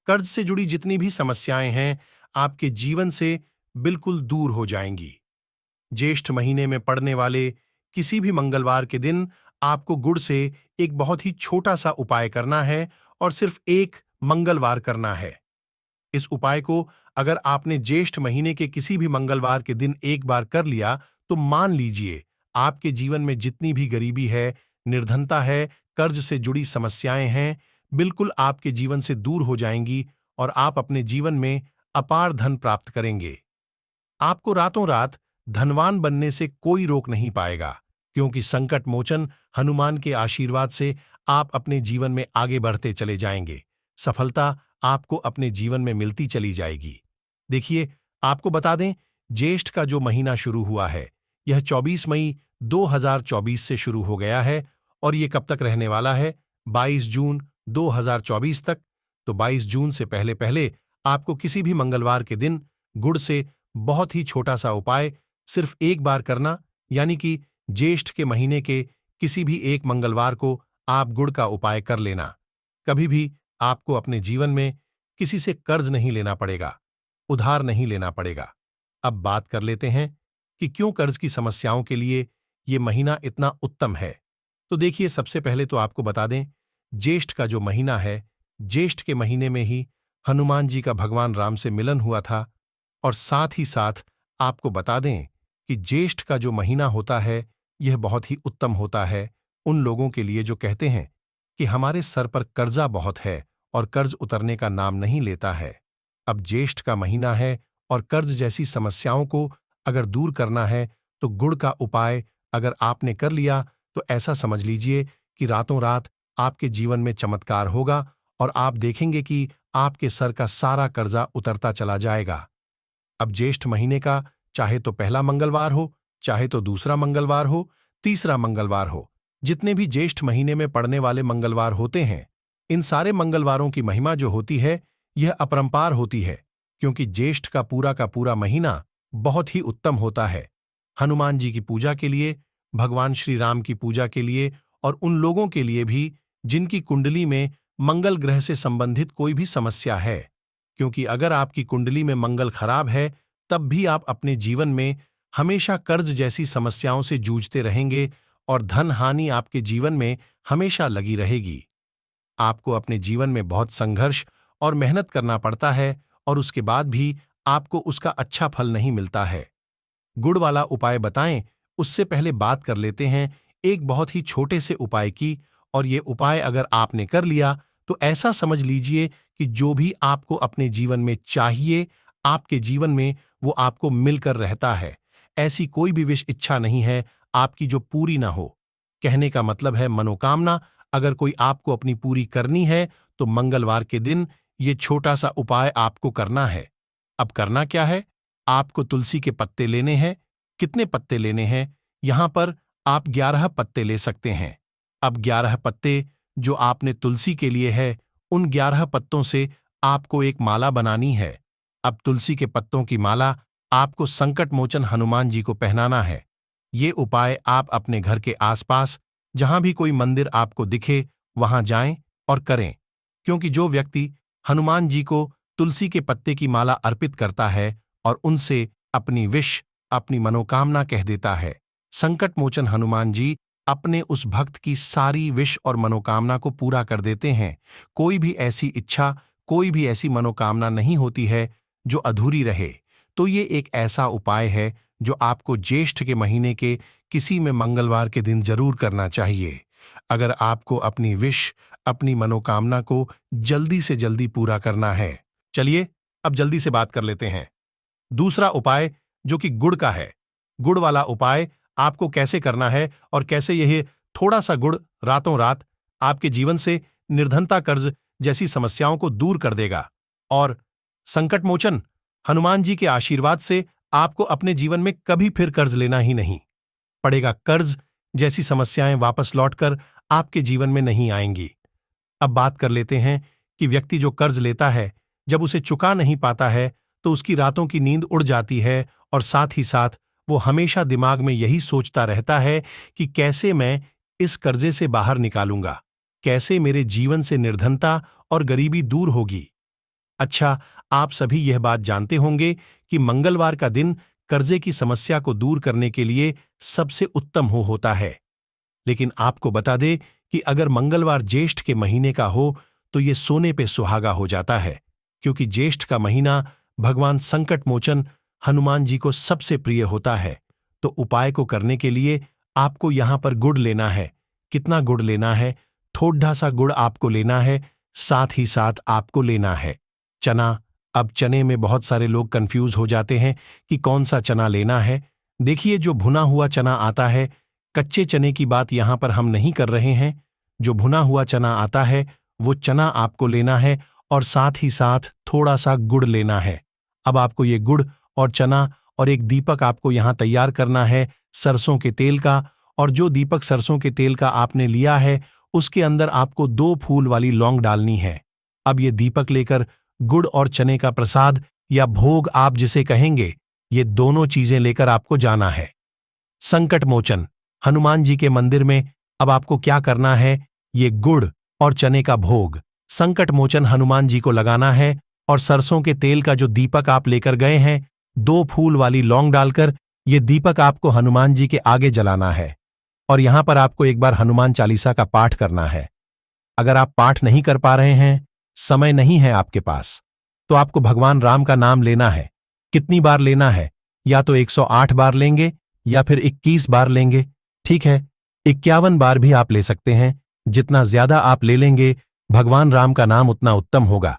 कर्ज से जुड़ी जितनी भी समस्याएं हैं, आपके जीवन से बिल्कुल दूर हो जाएंगी। ज्येष्ठ महीने में पड़ने वाले किसी भी मंगलवार के दिन आपको गुड़ से एक बहुत ही छोटा सा उपाय करना है और सिर्फ एक मंगलवार करना है। इस उपाय को अगर आपने ज्येष्ठ महीने के किसी भी मंगलवार के दिन एक बार कर लिया, तो मान लीजिए आपके जीवन में जितनी भी गरीबी है, निर्धनता है, कर्ज से जुड़ी समस्याएं हैं, बिल्कुल आपके जीवन से दूर हो जाएंगी और आप अपने जीवन में अपार धन प्राप्त करेंगे। आपको रातों रात धनवान बनने से कोई रोक नहीं पाएगा, क्योंकि संकट मोचन हनुमान के आशीर्वाद से आप अपने जीवन में आगे बढ़ते चले जाएंगे। सफलता आपको अपने जीवन में मिलती चली जाएगी। देखिए, आपको बता दें, ज्येष्ठ का जो महीना शुरू हुआ है, यह 24 मई 2024 से शुरू हो गया है और ये कब तक रहने वाला है? 22 जून 2024 तक। तो 22 जून से पहले पहले आपको किसी भी मंगलवार के दिन गुड़ से बहुत ही छोटा सा उपाय सिर्फ एक बार करना, यानी कि ज्येष्ठ के महीने के किसी भी एक मंगलवार को आप गुड़ का उपाय कर लेना। कभी भी आपको अपने जीवन में किसी से कर्ज नहीं लेना पड़ेगा, उधार नहीं लेना पड़ेगा। अब बात कर लेते हैं कि क्यों कर्ज की समस्याओं के लिए ये महीना इतना उत्तम है। तो देखिए, सबसे पहले तो आपको बता दें, ज्येष्ठ का जो महीना है, ज्येष्ठ के महीने में ही हनुमान जी का भगवान राम से मिलन हुआ था। और साथ ही साथ आपको बता दें कि ज्येष्ठ का जो महीना होता है, यह बहुत ही उत्तम होता है उन लोगों के लिए जो कहते हैं कि हमारे सर पर कर्जा बहुत है और कर्ज उतरने का नाम नहीं लेता है। अब ज्येष्ठ का महीना है और कर्ज जैसी समस्याओं को अगर दूर करना है, तो गुड़ का उपाय अगर आपने कर लिया, तो ऐसा समझ लीजिए कि रातों रात आपके जीवन में चमत्कार होगा और आप देखेंगे कि आपके सर का सारा कर्जा उतरता चला जाएगा। अब ज्येष्ठ महीने का चाहे तो पहला मंगलवार हो, चाहे तो दूसरा मंगलवार हो, तीसरा मंगलवार हो, जितने भी ज्येष्ठ महीने में पड़ने वाले मंगलवार होते हैं, इन सारे मंगलवारों की महिमा जो होती है, यह अपरंपार होती है, क्योंकि ज्येष्ठ का पूरा महीना बहुत ही उत्तम होता है हनुमान जी की पूजा के लिए, भगवान श्री राम की पूजा के लिए और उन लोगों के लिए भी जिनकी कुंडली में मंगल ग्रह से संबंधित कोई भी समस्या है। क्योंकि अगर आपकी कुंडली में मंगल खराब है, तब भी आप अपने जीवन में हमेशा कर्ज जैसी समस्याओं से जूझते रहेंगे और धन हानि आपके जीवन में हमेशा लगी रहेगी। आपको अपने जीवन में बहुत संघर्ष और मेहनत करना पड़ता है और उसके बाद भी आपको उसका अच्छा फल नहीं मिलता है। गुड़ वाला उपाय बताएं, उससे पहले बात कर लेते हैं एक बहुत ही छोटे से उपाय की। और ये उपाय अगर आपने कर लिया, तो ऐसा समझ लीजिए कि जो भी आपको अपने जीवन में चाहिए, आपके जीवन में वो आपको मिलकर रहता है। ऐसी कोई भी विश इच्छा नहीं है आपकी जो पूरी ना हो। कहने का मतलब है मनोकामना अगर कोई आपको अपनी पूरी करनी है, तो मंगलवार के दिन ये छोटा सा उपाय आपको करना है। अब करना क्या है? आपको तुलसी के पत्ते लेने हैं। कितने पत्ते लेने हैं? यहां पर आप 11 पत्ते ले सकते हैं। अब 11 पत्ते जो आपने तुलसी के लिए है, उन 11 पत्तों से आपको एक माला बनानी है। अब तुलसी के पत्तों की माला आपको संकट मोचन हनुमान जी को पहनाना है। ये उपाय आप अपने घर के आसपास जहां भी कोई मंदिर आपको दिखे, वहां जाएं और करें। क्योंकि जो व्यक्ति हनुमान जी को तुलसी के पत्ते की माला अर्पित करता है और उनसे अपनी विश, अपनी मनोकामना कह देता है, संकट मोचन हनुमान जी अपने उस भक्त की सारी विश और मनोकामना को पूरा कर देते हैं। कोई भी ऐसी इच्छा, कोई भी ऐसी मनोकामना नहीं होती है जो अधूरी रहे। तो ये एक ऐसा उपाय है जो आपको ज्येष्ठ के महीने के किसी में मंगलवार के दिन जरूर करना चाहिए, अगर आपको अपनी विश, अपनी मनोकामना को जल्दी से जल्दी पूरा करना है। चलिए, अब जल्दी से बात कर लेते हैं दूसरा उपाय, जो कि गुड़ का है। गुड़ वाला उपाय आपको कैसे करना है और कैसे यह थोड़ा सा गुड़ रातों रात आपके जीवन से निर्धनता, कर्ज जैसी समस्याओं को दूर कर देगा और संकट मोचन हनुमान जी के आशीर्वाद से आपको अपने जीवन में कभी फिर कर्ज लेना ही नहीं पड़ेगा। कर्ज जैसी समस्याएं वापस लौटकर आपके जीवन में नहीं आएंगी। अब बात कर लेते हैं कि व्यक्ति जो कर्ज लेता है, जब उसे चुका नहीं पाता है, तो उसकी रातों की नींद उड़ जाती है और साथ ही साथ वो हमेशा दिमाग में यही सोचता रहता है कि कैसे मैं इस कर्जे से बाहर निकालूंगा, कैसे मेरे जीवन से निर्धनता और गरीबी दूर होगी। अच्छा, आप सभी यह बात जानते होंगे कि मंगलवार का दिन कर्जे की समस्या को दूर करने के लिए सबसे उत्तम होता है। लेकिन आपको बता दे कि अगर मंगलवार ज्येष्ठ के महीने का हो तो ये सोने पे सुहागा हो जाता है, क्योंकि ज्येष्ठ का महीना भगवान संकट मोचन हनुमान जी को सबसे प्रिय होता है। तो उपाय को करने के लिए आपको यहां पर गुड़ लेना है। कितना गुड़ लेना है? थोड़ा सा गुड़ आपको लेना है। साथ ही साथ आपको लेना है चना। अब चने में बहुत सारे लोग कंफ्यूज हो जाते हैं कि कौन सा चना लेना है। देखिए, जो भुना हुआ चना आता है, कच्चे चने की बात यहां पर हम नहीं कर रहे हैं। जो भुना हुआ चना आता है वो चना आपको लेना है और साथ ही साथ थोड़ा सा गुड़ लेना है। अब आपको ये गुड़ और चना और एक दीपक आपको यहां तैयार करना है सरसों के तेल का। और जो दीपक सरसों के तेल का आपने लिया है उसके अंदर आपको 2 फूल वाली लौंग डालनी है। अब ये दीपक लेकर गुड़ और चने का प्रसाद या भोग आप जिसे कहेंगे, ये दोनों चीजें लेकर आपको जाना है संकट मोचन हनुमान जी के मंदिर में। अब आपको क्या करना है? ये गुड़ और चने का भोग संकट मोचन हनुमान जी को लगाना है और सरसों के तेल का जो दीपक आप लेकर गए हैं, 2 फूल वाली लौंग डालकर ये दीपक आपको हनुमान जी के आगे जलाना है। और यहां पर आपको एक बार हनुमान चालीसा का पाठ करना है। अगर आप पाठ नहीं कर पा रहे हैं, समय नहीं है आपके पास, तो आपको भगवान राम का नाम लेना है। कितनी बार लेना है? या तो 108 बार लेंगे या फिर 21 बार लेंगे। ठीक है, 51 बार भी आप ले सकते हैं। जितना ज्यादा आप ले लेंगे भगवान राम का नाम उतना उत्तम होगा।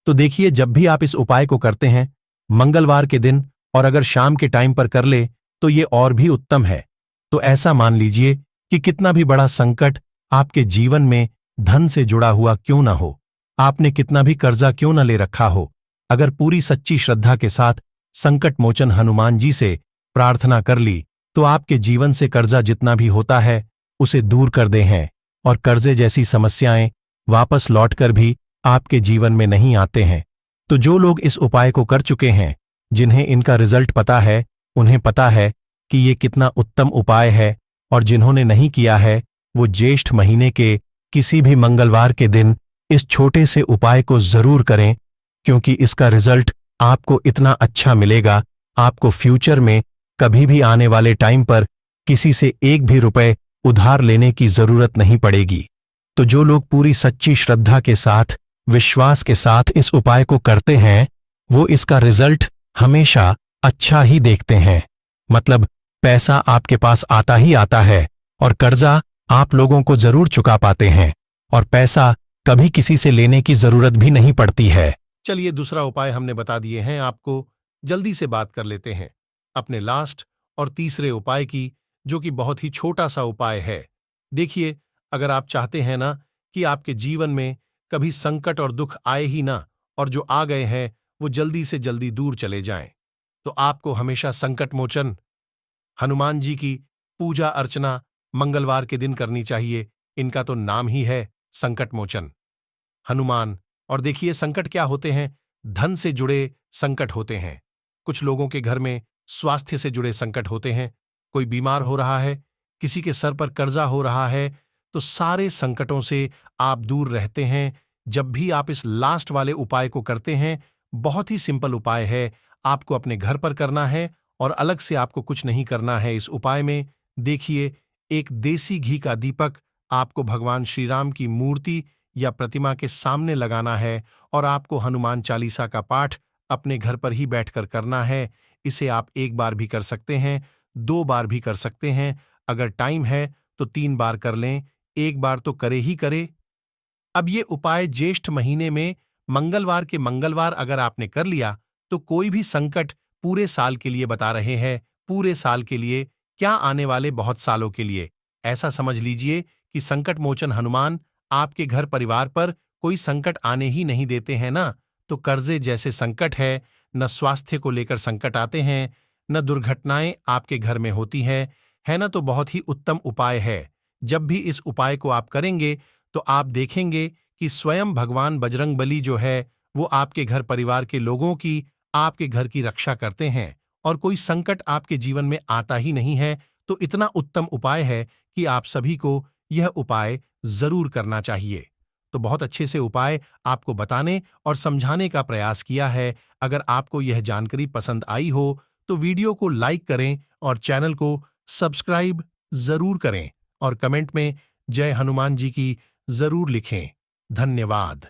तो देखिए, जब भी आप इस उपाय को करते हैं मंगलवार के दिन, और अगर शाम के टाइम पर कर ले तो ये और भी उत्तम है। तो ऐसा मान लीजिए कि कितना भी बड़ा संकट आपके जीवन में धन से जुड़ा हुआ क्यों ना हो, आपने कितना भी कर्जा क्यों न ले रखा हो, अगर पूरी सच्ची श्रद्धा के साथ संकट मोचन हनुमान जी से प्रार्थना कर ली तो आपके जीवन से कर्जा जितना भी होता है उसे दूर कर दे हैं और कर्जे जैसी समस्याएं वापस लौटकर भी आपके जीवन में नहीं आते हैं। तो जो लोग इस उपाय को कर चुके हैं, जिन्हें इनका रिजल्ट पता है, उन्हें पता है कि ये कितना उत्तम उपाय है। और जिन्होंने नहीं किया है वो ज्येष्ठ महीने के किसी भी मंगलवार के दिन इस छोटे से उपाय को जरूर करें, क्योंकि इसका रिजल्ट आपको इतना अच्छा मिलेगा, आपको फ्यूचर में कभी भी आने वाले टाइम पर किसी से एक भी रुपए उधार लेने की जरूरत नहीं पड़ेगी। तो जो लोग पूरी सच्ची श्रद्धा के साथ, विश्वास के साथ इस उपाय को करते हैं, वो इसका रिजल्ट हमेशा अच्छा ही देखते हैं। मतलब पैसा आपके पास आता ही आता है और कर्जा आप लोगों को जरूर चुका पाते हैं और पैसा कभी किसी से लेने की जरूरत भी नहीं पड़ती है। चलिए, दूसरा उपाय हमने बता दिए हैं आपको, जल्दी से बात कर लेते हैं अपने लास्ट और तीसरे उपाय की, जो कि बहुत ही छोटा सा उपाय है। देखिए, अगर आप चाहते हैं ना कि आपके जीवन में कभी संकट और दुख आए ही ना, और जो आ गए हैं वो जल्दी से जल्दी दूर चले जाएं, तो आपको हमेशा संकट मोचन हनुमान जी की पूजा अर्चना मंगलवार के दिन करनी चाहिए। इनका तो नाम ही है संकट मोचन हनुमान। और देखिए, संकट क्या होते हैं? धन से जुड़े संकट होते हैं, कुछ लोगों के घर में स्वास्थ्य से जुड़े संकट होते हैं, कोई बीमार हो रहा है, किसी के सर पर कर्जा हो रहा है। तो सारे संकटों से आप दूर रहते हैं जब भी आप इस लास्ट वाले उपाय को करते हैं। बहुत ही सिंपल उपाय है, आपको अपने घर पर करना है और अलग से आपको कुछ नहीं करना है इस उपाय में। देखिए, एक देसी घी का दीपक आपको भगवान श्री राम की मूर्ति या प्रतिमा के सामने लगाना है और आपको हनुमान चालीसा का पाठ अपने घर पर ही बैठकर करना है। इसे आप 1 बार भी कर सकते हैं, 2 बार भी कर सकते हैं, अगर टाइम है तो 3 बार कर लें, 1 बार तो करे ही करे। अब ये उपाय ज्येष्ठ महीने में मंगलवार के मंगलवार अगर आपने कर लिया तो कोई भी संकट पूरे साल के लिए, बता रहे हैं पूरे साल के लिए, क्या आने वाले बहुत सालों के लिए, ऐसा समझ लीजिए कि संकट मोचन हनुमान आपके घर परिवार पर कोई संकट आने ही नहीं देते हैं ना। तो कर्जे जैसे संकट है, न स्वास्थ्य को लेकर संकट आते हैं, न दुर्घटनाएं आपके घर में होती है ना। तो बहुत ही उत्तम उपाय है। जब भी इस उपाय को आप करेंगे तो आप देखेंगे कि स्वयं भगवान बजरंगबली जो है वो आपके घर परिवार के लोगों की, आपके घर की रक्षा करते हैं और कोई संकट आपके जीवन में आता ही नहीं है। तो इतना उत्तम उपाय है कि आप सभी को यह उपाय जरूर करना चाहिए। तो बहुत अच्छे से उपाय आपको बताने और समझाने का प्रयास किया है। अगर आपको यह जानकारी पसंद आई हो तो वीडियो को लाइक करें और चैनल को सब्सक्राइब जरूर करें और कमेंट में जय हनुमान जी की जरूर लिखें। धन्यवाद।